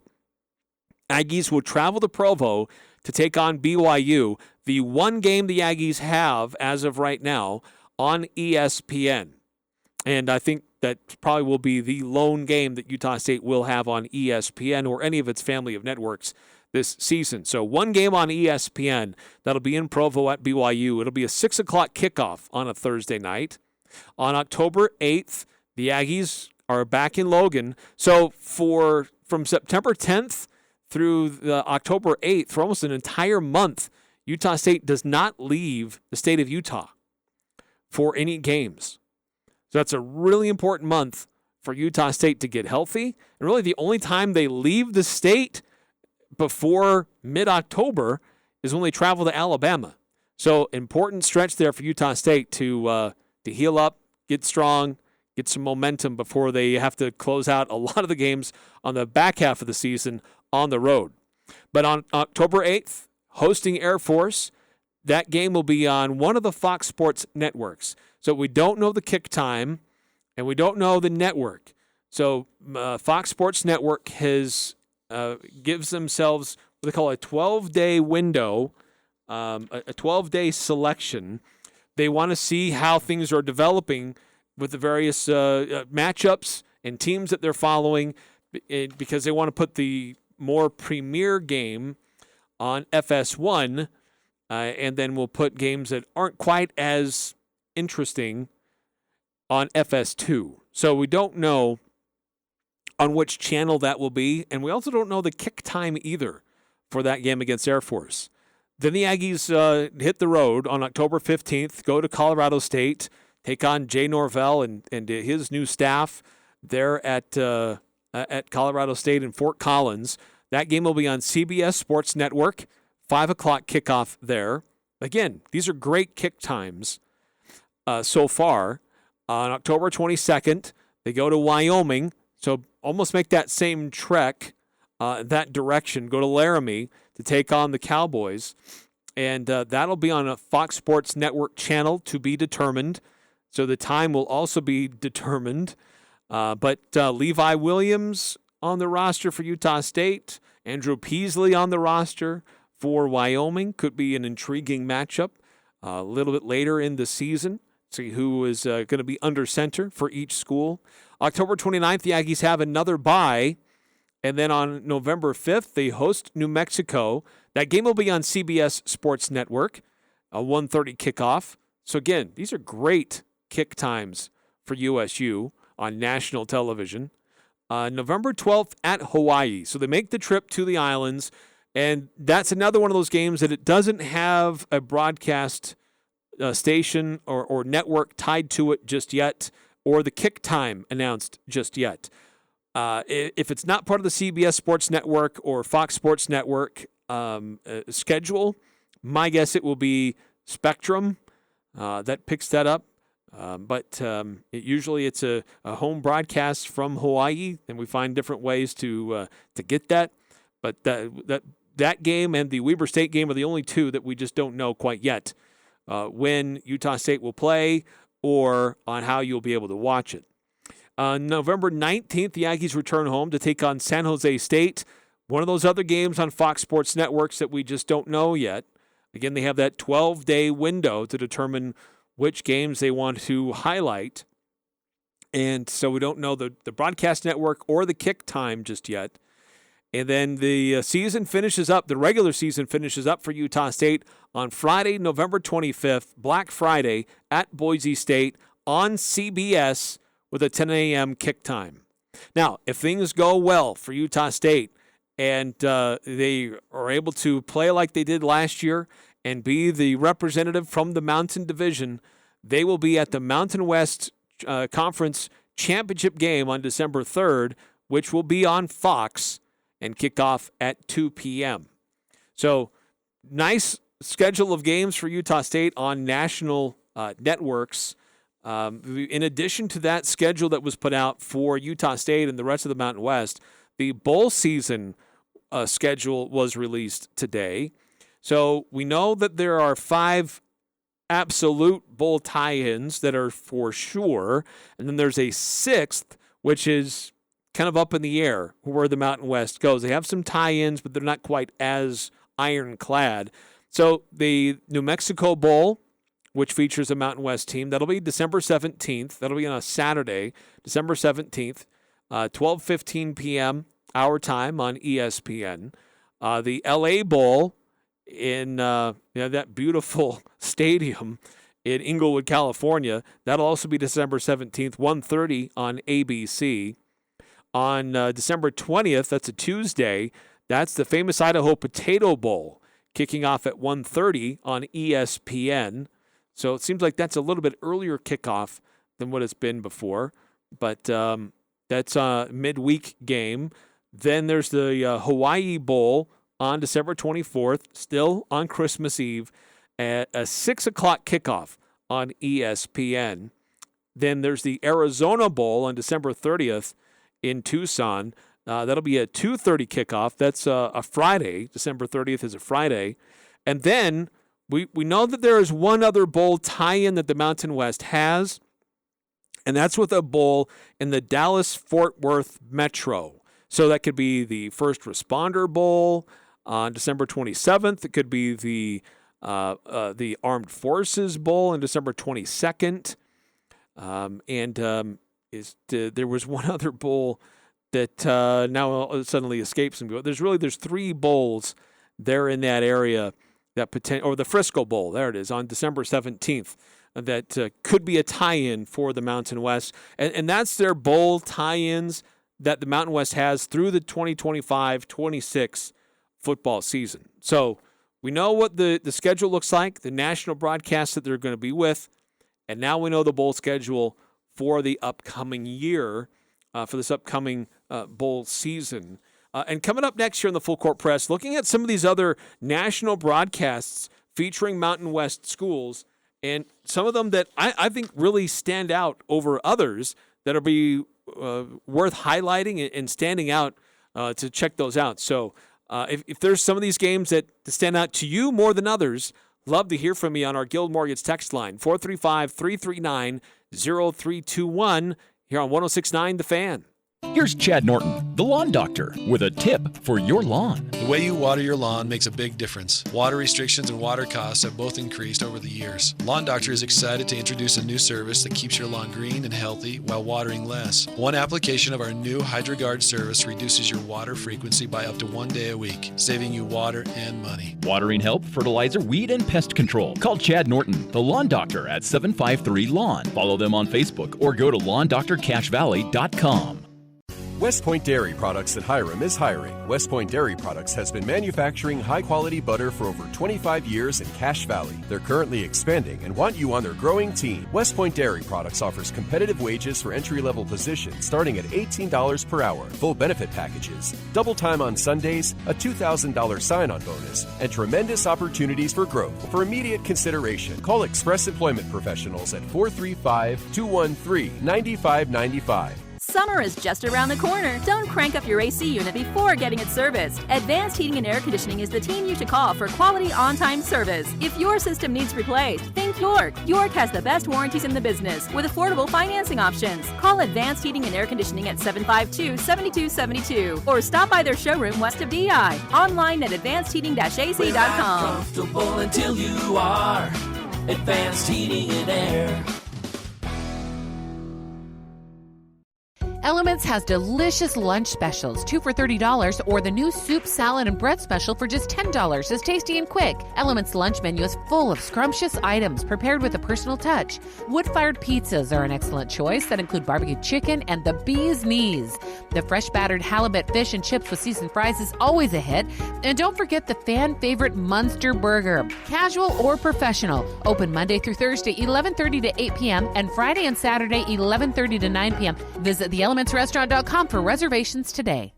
Aggies will travel to Provo to take on BYU, the one game the Aggies have as of right now on ESPN. And I think that probably will be the lone game that Utah State will have on ESPN or any of its family of networks this season. So one game on ESPN, that'll be in Provo at BYU. It'll be a 6 o'clock kickoff on a Thursday night. On October 8th, the Aggies are back in Logan. So from September 10th through October 8th, for almost an entire month, Utah State does not leave the state of Utah for any games. So that's a really important month for Utah State to get healthy. And really the only time they leave the state before mid-October is when they travel to Alabama. So important stretch there for Utah State to heal up, get strong, get some momentum before they have to close out a lot of the games on the back half of the season on the road. But on October 8th, hosting Air Force, that game will be on one of the Fox Sports networks. So we don't know the kick time, and we don't know the network. So Fox Sports Network gives themselves what they call a 12-day window a 12-day selection. They want to see how things are developing with the various matchups and teams that they're following, because they want to put the more premier game on FS1, and then we'll put games that aren't quite as interesting on FS2. So we don't know on which channel that will be, and we also don't know the kick time either for that game against Air Force. Then the Aggies hit the road on October 15th, go to Colorado State, take on Jay Norvell and his new staff there at Colorado State in Fort Collins. That game will be on CBS Sports Network, 5 o'clock kickoff there. Again, these are great kick times so far. On October 22nd, they go to Wyoming, so almost make that same trek that direction, go to Laramie to take on the Cowboys. And that'll be on a Fox Sports Network channel to be determined. So the time will also be determined. But Levi Williams on the roster for Utah State, Andrew Peasley on the roster for Wyoming. Could be an intriguing matchup a little bit later in the season. See who is going to be under center for each school. October 29th, the Aggies have another bye. And then on November 5th, they host New Mexico. That game will be on CBS Sports Network, a 1:30 kickoff. So again, these are great kick times for USU on national television. November 12th at Hawaii. So they make the trip to the islands, and that's another one of those games that it doesn't have a broadcast station or network tied to it just yet, or the kick time announced just yet. If it's not part of the CBS Sports Network or Fox Sports Network schedule, my guess it will be Spectrum that picks that up. But usually it's a home broadcast from Hawaii, and we find different ways to get that. But that game and the Weber State game are the only two that we just don't know quite yet when Utah State will play or on how you'll be able to watch it. November 19th, the Aggies return home to take on San Jose State. One of those other games on Fox Sports Networks that we just don't know yet. Again, they have that 12-day window to determine which games they want to highlight. And so we don't know the broadcast network or the kick time just yet. And then the season finishes up, the regular season finishes up for Utah State on Friday, November 25th, Black Friday at Boise State on CBS with a 10 a.m. kick time. Now, if things go well for Utah State and they are able to play like they did last year and be the representative from the Mountain Division, they will be at the Mountain West Conference Championship game on December 3rd, which will be on Fox and kick off at 2 p.m. So, nice schedule of games for Utah State on national networks. In addition to that schedule that was put out for Utah State and the rest of the Mountain West, the bowl season schedule was released today. So we know that there are 5 absolute bowl tie-ins that are for sure, and then there's a 6th, which is kind of up in the air where the Mountain West goes. They have some tie-ins, but they're not quite as ironclad. So the New Mexico Bowl, which features a Mountain West team, that'll be December 17th. That'll be on a Saturday, December 17th, 12:15 p.m. our time on ESPN. The LA Bowl in that beautiful stadium in Inglewood, California, that'll also be December 17th, 1:30 on ABC. On December 20th, that's a Tuesday, that's the famous Idaho Potato Bowl, kicking off at 1:30 on ESPN. So it seems like that's a little bit earlier kickoff than what it's been before. But that's a midweek game. Then there's the Hawaii Bowl on December 24th, still on Christmas Eve, at a 6 o'clock kickoff on ESPN. Then there's the Arizona Bowl on December 30th in Tucson. That'll be a 2:30 kickoff. That's a Friday. December 30th is a Friday. And then we know that there is one other bowl tie-in that the Mountain West has, and that's with a bowl in the Dallas-Fort Worth Metro. So that could be the First Responder Bowl on December 27th. It could be the the Armed Forces Bowl on December 22nd. There was one other bowl that now suddenly escapes me. There's 3 bowls there in that area or the Frisco Bowl. There it is on December 17th. That could be a tie-in for the Mountain West, and that's their bowl tie-ins that the Mountain West has through the 2025-26 football season. So we know what the schedule looks like, the national broadcasts that they're going to be with, and now we know the bowl schedule for the upcoming year, for this upcoming bowl season. And coming up next year in the Full Court Press, looking at some of these other national broadcasts featuring Mountain West schools, and some of them that I think really stand out over others that will be worth highlighting and standing out to check those out. So if there's some of these games that stand out to you more than others, love to hear from you on our Guild Mortgage text line, 435-339-0321, here on 106.9 The Fan. Here's Chad Norton, the lawn doctor, with a tip for your lawn. The way you water your lawn makes a big difference. Water restrictions and water costs have both increased over the years. Lawn Doctor is excited to introduce a new service that keeps your lawn green and healthy while watering less. One application of our new HydroGuard service reduces your water frequency by up to 1 day a week, saving you water and money. Watering help, fertilizer, weed, and pest control. Call Chad Norton, the lawn doctor, at 753-LAWN. Follow them on Facebook or go to LawnDoctorCashValley.com. West Point Dairy Products at Hiram is hiring. West Point Dairy Products has been manufacturing high-quality butter for over 25 years in Cache Valley. They're currently expanding and want you on their growing team. West Point Dairy Products offers competitive wages for entry-level positions starting at $18 per hour, full benefit packages, double time on Sundays, a $2,000 sign-on bonus, and tremendous opportunities for growth. For immediate consideration, call Express Employment Professionals at 435-213-9595. Summer is just around the corner. Don't crank up your AC unit before getting it serviced. Advanced Heating and Air Conditioning is the team you should call for quality on-time service. If your system needs replaced, think York. York has the best warranties in the business with affordable financing options. Call Advanced Heating and Air Conditioning at 752-7272 or stop by their showroom west of DI. Online at advancedheating-ac.com. We're not comfortable until you are. Advanced Heating and Air. Elements has delicious lunch specials, 2 for $30, or the new soup, salad, and bread special for just $10. It's tasty and quick. Elements' lunch menu is full of scrumptious items prepared with a personal touch. Wood-fired pizzas are an excellent choice that include barbecue chicken and the bee's knees. The fresh battered halibut fish and chips with seasoned fries is always a hit. And don't forget the fan favorite Munster burger, casual or professional. Open Monday through Thursday, 11:30 to 8 p.m. and Friday and Saturday, 11:30 to 9 p.m. Visit theelementsrestaurant.com for reservations today.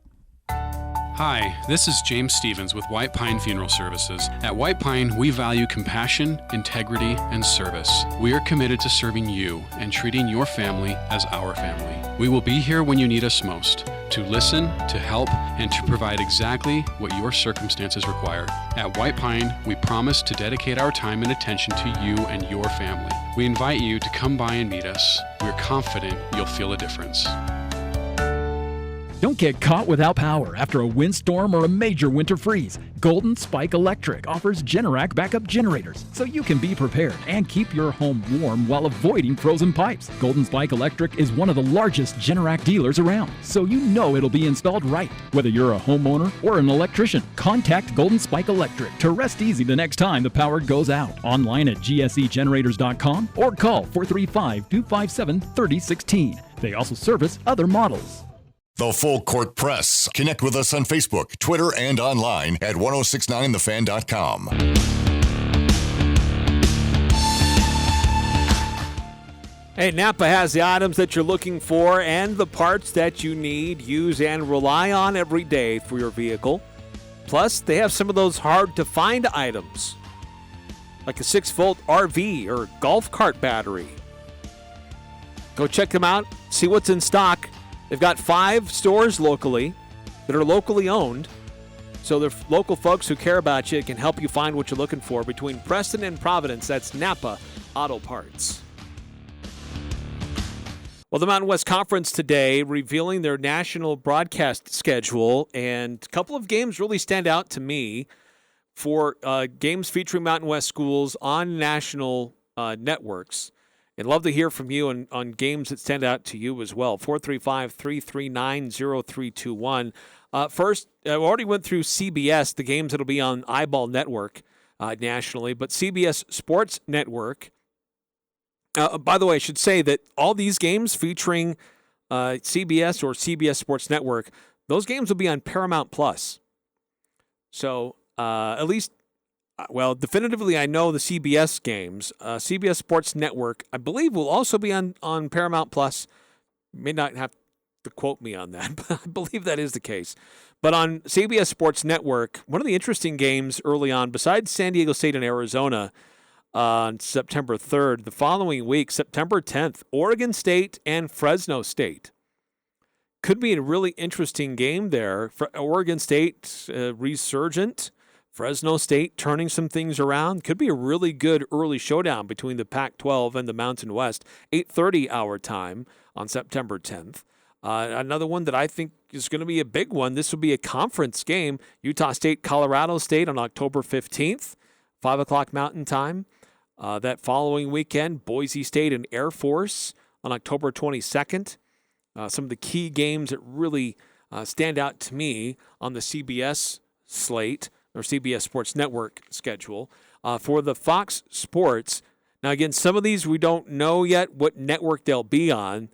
Hi, this is James Stevens with White Pine Funeral Services. At White Pine, we value compassion, integrity, and service. We are committed to serving you and treating your family as our family. We will be here when you need us most, to listen, to help, and to provide exactly what your circumstances require. At White Pine, we promise to dedicate our time and attention to you and your family. We invite you to come by and meet us. We're confident you'll feel a difference. Don't get caught without power after a windstorm or a major winter freeze. Golden Spike Electric offers Generac backup generators so you can be prepared and keep your home warm while avoiding frozen pipes. Golden Spike Electric is one of the largest Generac dealers around, so you know it'll be installed right. Whether you're a homeowner or an electrician, contact Golden Spike Electric to rest easy the next time the power goes out. Online at gsegenerators.com or call 435-257-3016. They also service other models. The Full Court Press. Connect with us on Facebook, Twitter, and online at 1069thefan.com. Hey, Napa has the items that you're looking for and the parts that you need, use, and rely on every day for your vehicle. Plus, they have some of those hard-to-find items, like a 6-volt RV or golf cart battery. Go check them out, see what's in stock. They've got 5 stores locally that are locally owned. So they're local folks who care about you, can help you find what you're looking for between Preston and Providence. That's Napa Auto Parts. Well, the Mountain West Conference today revealing their national broadcast schedule, and a couple of games really stand out to me. for games featuring Mountain West schools on national networks. And love to hear from you on games that stand out to you as well. 435-339-0321. First, I already went through CBS, the games that will be on Eyeball Network nationally, but CBS Sports Network. By the way, I should say that all these games featuring CBS or CBS Sports Network, those games will be on Paramount Plus. So at least, well, definitively, I know the CBS games. CBS Sports Network, I believe, will also be on Paramount Plus. May not have to quote me on that, but I believe that is the case. But on CBS Sports Network, one of the interesting games early on, besides San Diego State and Arizona on September 3rd, the following week, September 10th, Oregon State and Fresno State. Could be a really interesting game there. For Oregon State resurgent, Fresno State turning some things around. Could be a really good early showdown between the Pac-12 and the Mountain West. 8:30 our time on September 10th. Another one that I think is going to be a big one. This will be a conference game. Utah State, Colorado State on October 15th, 5 o'clock Mountain Time. That following weekend, Boise State and Air Force on October 22nd. Some of the key games that really stand out to me on the CBS slate or CBS Sports Network schedule. For the Fox Sports, now again, some of these we don't know yet what network they'll be on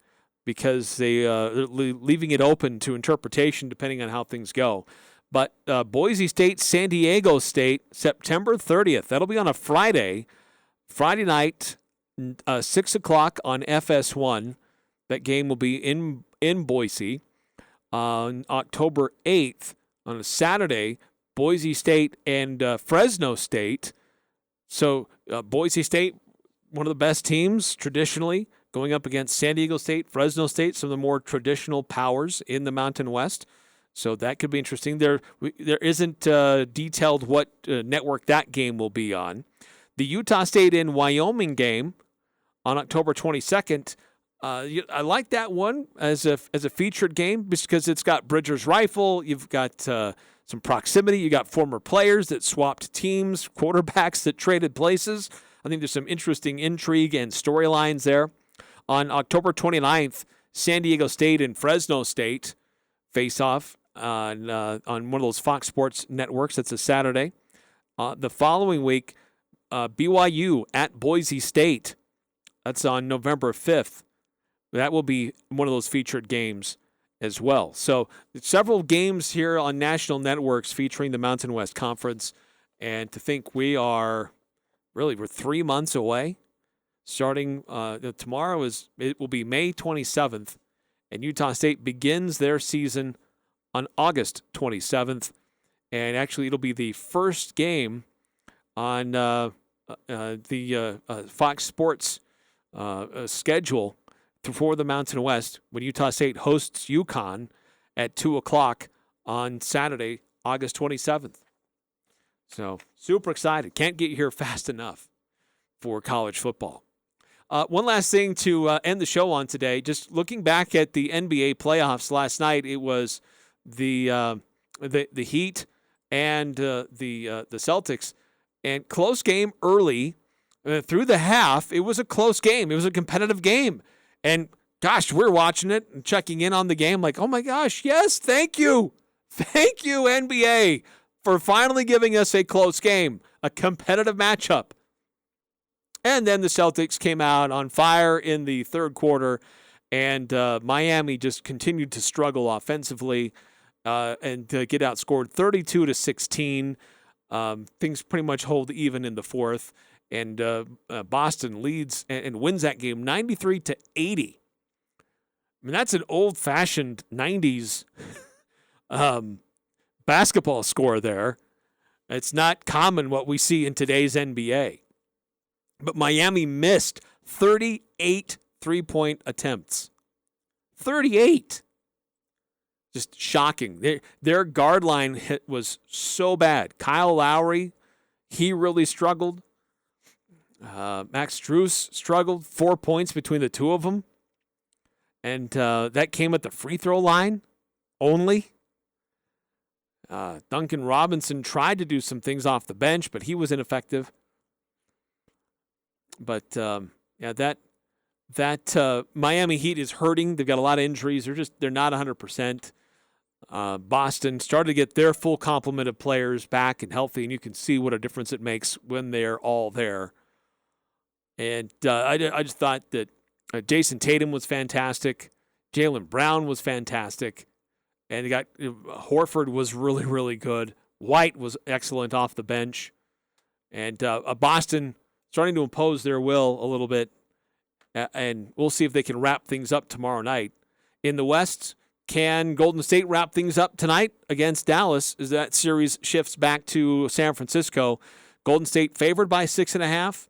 because they're leaving it open to interpretation depending on how things go. But Boise State, San Diego State, September 30th. That'll be on a Friday night, 6 o'clock on FS1. That game will be in Boise. On October 8th, on a Saturday, Boise State and Fresno State. So Boise State, one of the best teams traditionally, going up against San Diego State, Fresno State, some of the more traditional powers in the Mountain West. So that could be interesting. There isn't detailed what network that game will be on. The Utah State and Wyoming game on October 22nd. I like that one as a featured game because it's got Bridger's rifle. You've got some proximity. You got former players that swapped teams, quarterbacks that traded places. I think there's some interesting intrigue and storylines there. On October 29th, San Diego State and Fresno State face off on one of those Fox Sports networks. That's a Saturday. The following week, BYU at Boise State. That's on November 5th. That will be one of those featured games as well. So several games here on national networks featuring the Mountain West Conference. And to think we're 3 months away. Starting tomorrow it will be May 27th, and Utah State begins their season on August 27th. And actually, it'll be the first game on the Fox Sports schedule for the Mountain West when Utah State hosts UConn at 2 o'clock on Saturday, August 27th. So super excited. Can't get here fast enough for college football. One last thing to end the show on today. Just looking back at the NBA playoffs last night, it was the Heat and the Celtics, and close game early. Through the half, it was a close game. It was a competitive game, and gosh, we're watching it and checking in on the game like, oh my gosh, yes, thank you NBA for finally giving us a close game, a competitive matchup. And then the Celtics came out on fire in the third quarter, and Miami just continued to struggle offensively and get outscored 32-16. Things pretty much hold even in the fourth, and Boston leads and wins that game 93-80. I mean, that's an old-fashioned 90s basketball score there. It's not common what we see in today's NBA. But Miami missed 38 three-point attempts. 38. Just shocking. Their guard line hit was so bad. Kyle Lowry, he really struggled. Max Strus struggled. 4 points between the two of them. And that came at the free throw line only. Duncan Robinson tried to do some things off the bench, but he was ineffective. But that Miami Heat is hurting. They've got a lot of injuries. They're not 100%. Boston started to get their full complement of players back and healthy, and you can see what a difference it makes when they're all there. And I just thought that Jason Tatum was fantastic. Jaylen Brown was fantastic. And Horford was really, really good. White was excellent off the bench. And Boston starting to impose their will a little bit. And we'll see if they can wrap things up tomorrow night. In the West, can Golden State wrap things up tonight against Dallas as that series shifts back to San Francisco? Golden State favored by 6.5.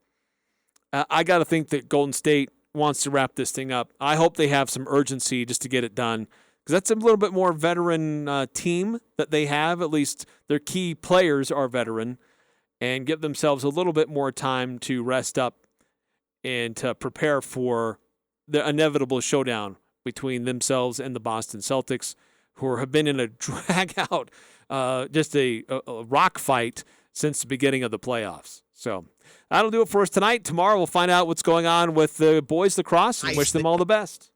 I got to think that Golden State wants to wrap this thing up. I hope they have some urgency just to get it done, because that's a little bit more veteran team that they have. At least their key players are veteran, and give themselves a little bit more time to rest up and to prepare for the inevitable showdown between themselves and the Boston Celtics, who have been in a drag-out, just a rock fight since the beginning of the playoffs. So that'll do it for us tonight. Tomorrow we'll find out what's going on with the boys lacrosse and wish them all the best.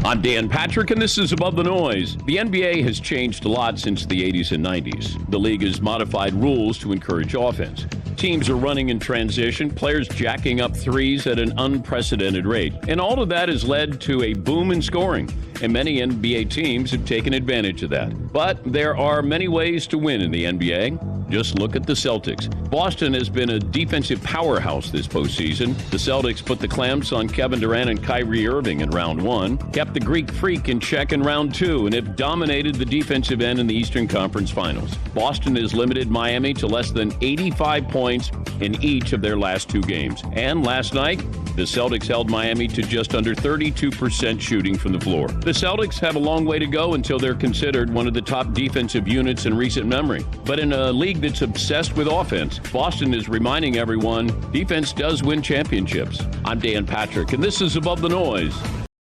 I'm Dan Patrick, and this is Above the Noise. The NBA has changed a lot since the 80s and 90s. The league has modified rules to encourage offense. Teams are running in transition, players jacking up threes at an unprecedented rate. And all of that has led to a boom in scoring, and many NBA teams have taken advantage of that. But there are many ways to win in the NBA. Just look at the Celtics. Boston has been a defensive powerhouse this postseason. The Celtics put the clamps on Kevin Durant and Kyrie Irving in round one, kept the Greek Freak in check in round two, and have dominated the defensive end in the Eastern Conference Finals. Boston has limited Miami to less than 85 points in each of their last two games. And last night, the Celtics held Miami to just under 32% shooting from the floor. The Celtics have a long way to go until they're considered one of the top defensive units in recent memory. But in a league that's obsessed with offense, Boston is reminding everyone defense does win championships. I'm Dan Patrick, and this is Above the Noise.